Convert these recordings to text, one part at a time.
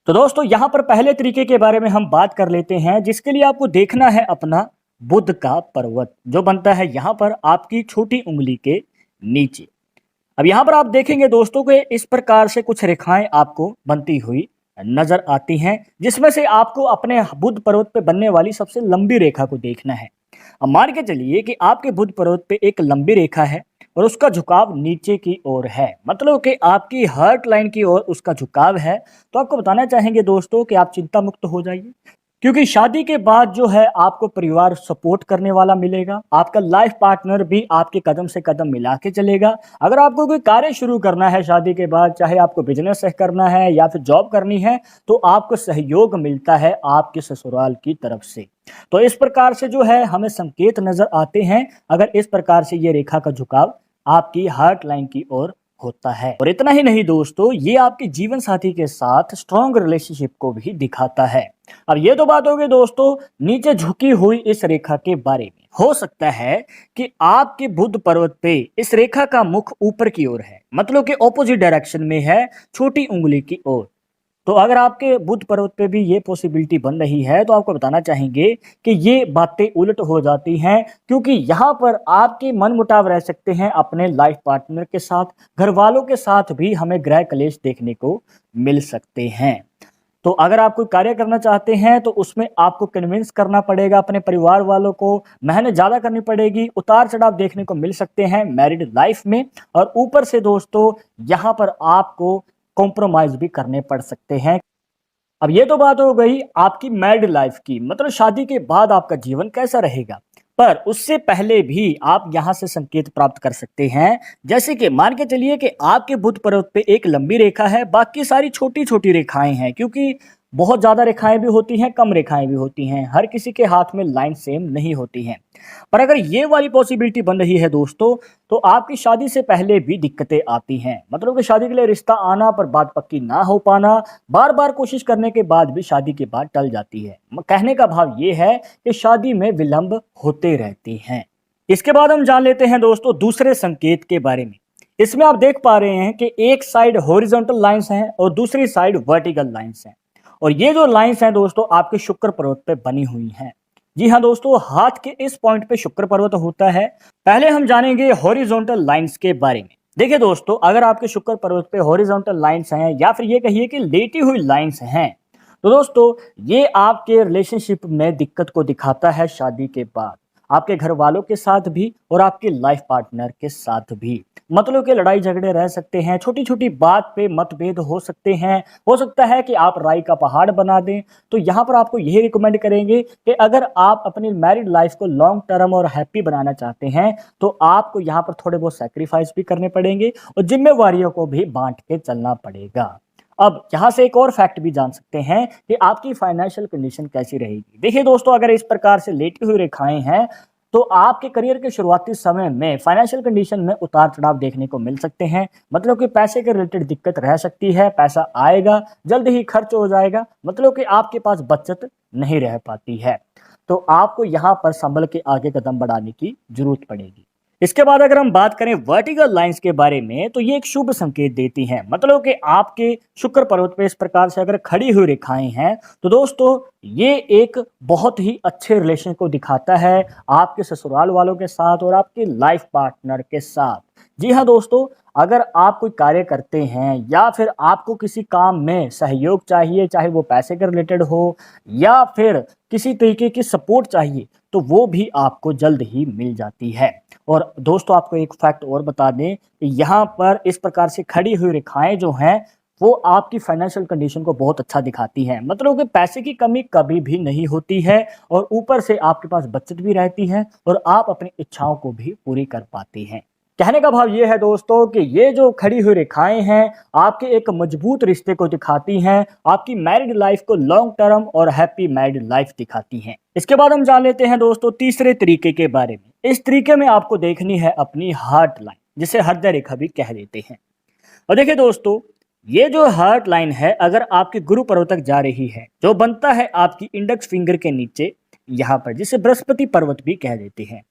तो दोस्तों यहाँ पर पहले तरीके के बारे में हम बात कर लेते हैं, जिसके लिए आपको देखना है अपना बुध का पर्वत जो बनता है यहाँ पर आपकी छोटी उंगली के नीचे। अब यहाँ पर आप देखेंगे दोस्तों कि इस प्रकार से कुछ रेखाएं आपको बनती हुई नजर आती हैं, जिसमें से आपको अपने बुध पर्वत पे बनने वाली सबसे लंबी रेखा को देखना है। अब मान के चलिए कि आपके बुध पर्वत पे एक लंबी रेखा है और उसका झुकाव नीचे की ओर है, मतलब कि आपकी हार्ट लाइन की ओर उसका झुकाव है। तो आपको बताना चाहेंगे दोस्तों कि आप चिंता मुक्त हो जाइए, क्योंकि शादी के बाद जो है आपको परिवार सपोर्ट करने वाला मिलेगा, आपका लाइफ पार्टनर भी आपके कदम से कदम मिला के चलेगा। अगर आपको कोई कार्य शुरू करना है शादी के बाद, चाहे आपको बिजनेस करना है या फिर जॉब करनी है, तो आपको सहयोग मिलता है आपके ससुराल की तरफ से। तो इस प्रकार से जो है हमें संकेत नजर आते हैं, अगर इस प्रकार से ये रेखा का झुकाव आपकी हार्ट लाइन की ओर होता है। और इतना ही नहीं दोस्तों, ये आपके जीवन साथी के साथ स्ट्रॉन्ग रिलेशनशिप को भी दिखाता है। अब ये तो बात हो गई दोस्तों नीचे झुकी हुई इस रेखा के बारे में। हो सकता है कि आपके बुध पर्वत पे इस रेखा का मुख ऊपर की ओर है, मतलब कि ऑपोजिट डायरेक्शन में है, छोटी उंगली की ओर। तो अगर आपके बुध पर्वत पे भी ये पॉसिबिलिटी बन रही है, तो आपको बताना चाहेंगे कि ये बातें उलट हो जाती हैं, क्योंकि यहाँ पर आपके मनमुटाव रह सकते हैं अपने लाइफ पार्टनर के साथ, घर वालों के साथ भी हमें ग्रह क्लेश देखने को मिल सकते हैं। तो अगर आप कोई कार्य करना चाहते हैं तो उसमें आपको कन्विंस करना पड़ेगा अपने परिवार वालों को, मेहनत ज़्यादा करनी पड़ेगी, उतार चढ़ाव देखने को मिल सकते हैं मैरिड लाइफ में। और ऊपर से दोस्तों यहाँ पर आपको कॉम्प्रोमाइज भी करने पड़ सकते हैं। अब ये तो बात हो गई आपकी मैरिड लाइफ की, मतलब शादी के बाद आपका जीवन कैसा रहेगा। पर उससे पहले भी आप यहाँ से संकेत प्राप्त कर सकते हैं, जैसे कि मान के चलिए कि आपके बुध पर्वत पे एक लंबी रेखा है, बाकी सारी छोटी छोटी रेखाएं हैं, क्योंकि बहुत ज्यादा रेखाएं भी होती हैं, कम रेखाएं भी होती हैं, हर किसी के हाथ में लाइन सेम नहीं होती हैं। पर अगर ये वाली पॉसिबिलिटी बन रही है दोस्तों, तो आपकी शादी से पहले भी दिक्कतें आती हैं, मतलब कि शादी के लिए रिश्ता आना पर बात पक्की ना हो पाना, बार बार कोशिश करने के बाद भी शादी के बाद टल जाती है। कहने का भाव ये है कि शादी में विलंब होते रहते हैं। इसके बाद हम जान लेते हैं दोस्तों दूसरे संकेत के बारे में। इसमें आप देख पा रहे हैं कि एक साइड हॉरिजॉन्टल लाइंस हैं और दूसरी साइड वर्टिकल लाइंस हैं। और ये जो लाइंस हैं दोस्तों आपके शुक्र पर्वत पे बनी हुई हैं। जी हाँ दोस्तों, हाथ के इस पॉइंट पे शुक्र पर्वत होता है। पहले हम जानेंगे हॉरिजॉन्टल लाइंस के बारे में। देखिए दोस्तों, अगर आपके शुक्र पर्वत पे हॉरिजॉन्टल लाइंस हैं या फिर ये कहिए कि लेटी हुई लाइंस हैं, तो दोस्तों ये आपके रिलेशनशिप में दिक्कत को दिखाता है शादी के बाद, आपके घर वालों के साथ भी और आपके लाइफ पार्टनर के साथ भी। मतलब कि लड़ाई झगड़े रह सकते हैं, छोटी छोटी बात पे मतभेद हो सकते हैं, हो सकता है कि आप राई का पहाड़ बना दें। तो यहाँ पर आपको यही रिकमेंड करेंगे कि अगर आप अपनी मैरिड लाइफ को लॉन्ग टर्म और हैप्पी बनाना चाहते हैं, तो आपको यहाँ पर थोड़े बहुत सैक्रिफाइस भी करने पड़ेंगे और जिम्मेवारियों को भी बांट के चलना पड़ेगा। अब यहाँ से एक और फैक्ट भी जान सकते हैं कि आपकी फाइनेंशियल कंडीशन कैसी रहेगी। देखिए दोस्तों, अगर इस प्रकार से लेटी हुई रेखाएं हैं, तो आपके करियर के शुरुआती समय में फाइनेंशियल कंडीशन में उतार चढ़ाव देखने को मिल सकते हैं, मतलब कि पैसे के रिलेटेड दिक्कत रह सकती है, पैसा आएगा जल्द ही खर्च हो जाएगा, मतलब कि आपके पास बचत नहीं रह पाती है। तो आपको यहाँ पर संभल के आगे कदम बढ़ाने की जरूरत पड़ेगी। इसके बाद अगर हम बात करें वर्टिकल लाइंस के बारे में, तो ये एक शुभ संकेत देती हैं, मतलब कि आपके शुक्र पर्वत पे इस प्रकार से अगर खड़ी हुई रेखाएं हैं, तो दोस्तों ये एक बहुत ही अच्छे रिलेशन को दिखाता है आपके ससुराल वालों के साथ और आपके लाइफ पार्टनर के साथ। जी हाँ दोस्तों, अगर आप कोई कार्य करते हैं या फिर आपको किसी काम में सहयोग चाहिए, चाहे वो पैसे के रिलेटेड हो या फिर किसी तरीके की सपोर्ट चाहिए, तो वो भी आपको जल्द ही मिल जाती है। और दोस्तों आपको एक फैक्ट और बता दें कि यहाँ पर इस प्रकार से खड़ी हुई रेखाएं जो हैं, वो आपकी फाइनेंशियल कंडीशन को बहुत अच्छा दिखाती हैं, मतलब कि पैसे की कमी कभी भी नहीं होती है और ऊपर से आपके पास बचत भी रहती है और आप अपनी इच्छाओं को भी पूरी कर पाते हैं। कहने का भाव ये है दोस्तों कि ये जो खड़ी हुई रेखाएं हैं आपके एक मजबूत रिश्ते को दिखाती हैं, आपकी मैरिड लाइफ को लॉन्ग टर्म और हैप्पी मैरिड लाइफ दिखाती हैं। इसके बाद हम जान लेते हैं दोस्तों तीसरे तरीके के बारे में। इस तरीके में आपको देखनी है अपनी हार्ट लाइन, जिसे हृदय रेखा भी कह देते हैं। और देखिए दोस्तों, ये जो हार्ट लाइन है अगर आपके गुरु पर्वत तक जा रही है, जो बनता है आपकी इंडेक्स फिंगर के नीचे यहाँ पर, जिसे बृहस्पति पर्वत भी कह देते हैं।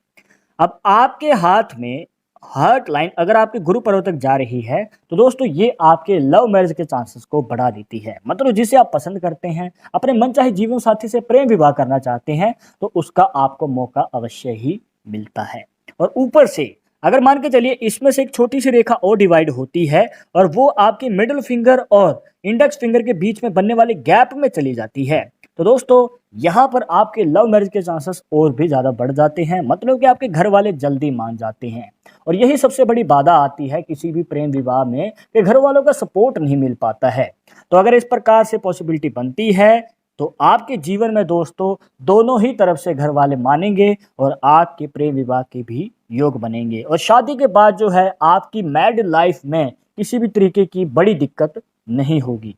अब आपके हाथ में हार्ट लाइन अगर आपके गुरु पर्वत तक जा रही है तो दोस्तों ये आपके लव मैरिज के चांसेस को बढ़ा देती है। मतलब जिसे आप पसंद करते हैं, अपने मनचाहे जीवन साथी से प्रेम विवाह करना चाहते हैं, तो उसका आपको मौका अवश्य ही मिलता है। और ऊपर से अगर मान के चलिए इसमें से एक छोटी सी रेखा और डिवाइड होती है और वो आपके मिडिल फिंगर और इंडेक्स फिंगर के बीच में बनने वाले गैप में चली जाती है, तो दोस्तों यहाँ पर आपके लव मैरिज के चांसेस और भी ज़्यादा बढ़ जाते हैं। मतलब कि आपके घर वाले जल्दी मान जाते हैं। और यही सबसे बड़ी बाधा आती है किसी भी प्रेम विवाह में कि घर वालों का सपोर्ट नहीं मिल पाता है। तो अगर इस प्रकार से पॉसिबिलिटी बनती है तो आपके जीवन में दोस्तों दोनों ही तरफ से घर वाले मानेंगे और आपके प्रेम विवाह के भी योग बनेंगे। और शादी के बाद जो है आपकी मैरिड लाइफ में किसी भी तरीके की बड़ी दिक्कत नहीं होगी।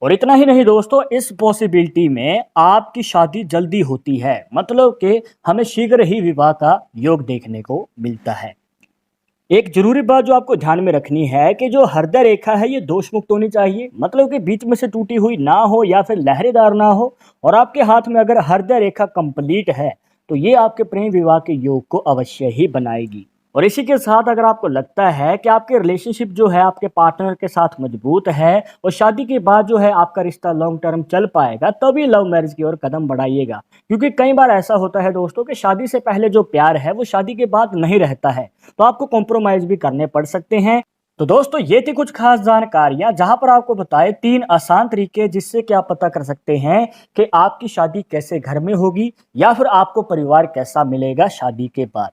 और इतना ही नहीं दोस्तों, इस पॉसिबिलिटी में आपकी शादी जल्दी होती है। मतलब कि हमें शीघ्र ही विवाह का योग देखने को मिलता है। एक जरूरी बात जो आपको ध्यान में रखनी है कि जो हृदय रेखा है ये दोष मुक्त होनी चाहिए। मतलब कि बीच में से टूटी हुई ना हो या फिर लहरेदार ना हो। और आपके हाथ में अगर हृदय रेखा कंप्लीट है तो ये आपके प्रेम विवाह के योग को अवश्य ही बनाएगी। और इसी के साथ अगर आपको लगता है कि आपके रिलेशनशिप जो है आपके पार्टनर के साथ मजबूत है और शादी के बाद जो है आपका रिश्ता लॉन्ग टर्म चल पाएगा, तभी लव मैरिज की ओर कदम बढ़ाइएगा। क्योंकि कई बार ऐसा होता है दोस्तों कि शादी से पहले जो प्यार है वो शादी के बाद नहीं रहता है, तो आपको कॉम्प्रोमाइज भी करने पड़ सकते हैं। तो दोस्तों ये थी कुछ खास जानकारियां जहां पर आपको बताए 3 आसान तरीके जिससे कि आप पता कर सकते हैं कि आपकी शादी कैसे घर में होगी या फिर आपको परिवार कैसा मिलेगा शादी के बाद।